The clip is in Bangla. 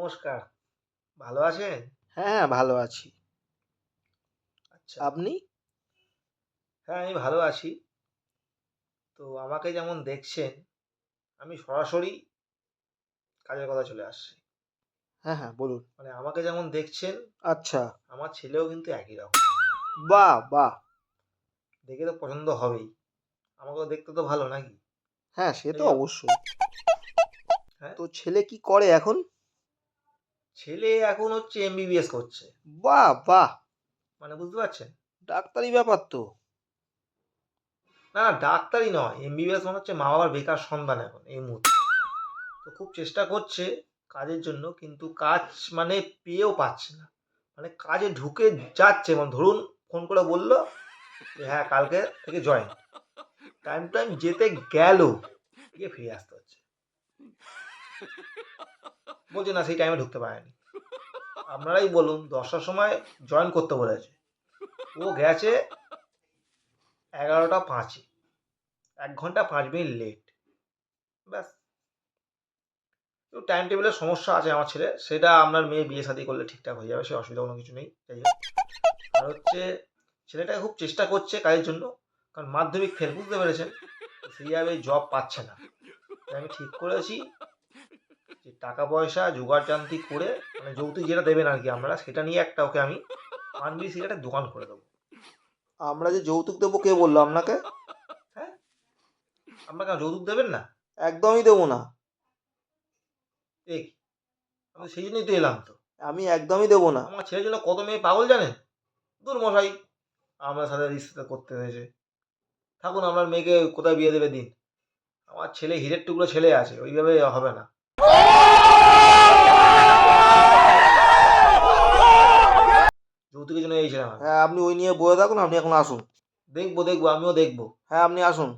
নমস্কার। ভালো আছেন? হ্যাঁ, ভালো আছি। আচ্ছা। আপনি? হ্যাঁ, আমি ভালো আছি। তো আমাকে যেমন দেখছেন, আমি সরাসরি কাজের কথায় চলে আসছি। হ্যাঁ, হ্যাঁ, বলুন। মানে আমাকে যেমন দেখছেন, আচ্ছা। আমার ছেলেও কিন্তু একই রকম। বাহ! বাহ! দেখে তো পছন্দ হবেই। আমাকেও দেখতে তো ভালো নাকি? হ্যাঁ, সে তো যাই হোক, অবশ্যই। হ্যাঁ? তো ছেলে কি করে এখন? ছেলে এখন হচ্ছে এমবিবিএস করছে। বাহ! বাহ! মানে বুঝতে পারছেন? ডাক্তারি ব্যাপার তো। না, না ডাক্তারি নয়। এমবিবিএস মানে হচ্ছে মা-বাবার বেকার সন্তান এখন এই মুহূর্তে। তো খুব চেষ্টা করছে কাজের জন্য কিন্তু কাজ মানে পেয়েও পাচ্ছে না। মানে কাজে ঢুকে যাচ্ছে মানে ধরুন ফোন করে বলল যে হ্যাঁ কালকে থেকে জয়েন। টাইম টাইম যেতে গেল গিয়ে ফিরে আসতে হচ্ছে। বলছে না সেই টাইমে ঢুকতে পারেনি। আপনারাই বলুন 10টার সময় জয়েন করতে বলেছে। ও গেছে 11টা 5-এ। 1 ঘন্টা 5 মিনিট লেট। ব্যাস একটু টাইম টেবিলের সমস্যা আছে আমার ছেলে সেটা আপনার মেয়ে বিয়ে শাদী করলে ঠিকঠাক হয়ে যাবে সে অসুবিধা কোনো কিছু নেই যাই হোক আর হচ্ছে ছেলেটা খুব চেষ্টা করছে কাজের জন্য কারণ মাধ্যমিক ফেল বুঝতে পেরেছেন তো সেইভাবে জব পাচ্ছে না তাই আমি ঠিক করেছি যে টাকা পয়সা জোগাড় করে মানে যৌতুক যেটা দেবেন আর কি আপনারা সেটা নিয়ে একটা ওকে আমি পান বিড়ি সিগারেটের দোকান করে দেবো। আমরা যে যৌতুক দেবো কে বললো আপনাকে? হ্যাঁ আপনারা কেন যৌতুক দেবেন না? একদমই দেবো না। এই আমি তো সেই জন্যই তো এলাম তো আমি একদমই দেবো না। আমার ছেলের জন্য কত মেয়ে পাগল জানেন দূর মশাই আমার সাথে রিস্তা করতে হয়েছে থাকুন আপনার মেয়েকে কোথায় বিয়ে দেবে দিন আমার ছেলে হীরের টুকরো ছেলে আছে ওইভাবে হবে না। যৌতুকের জন্য এই ছিলাম আমি। হ্যাঁ, আপনি ওই নিয়ে বসে থাকুন, আপনি এখন আসুন। দেখবো দেখবো আমিও দেখবো। হ্যাঁ, আপনি আসুন।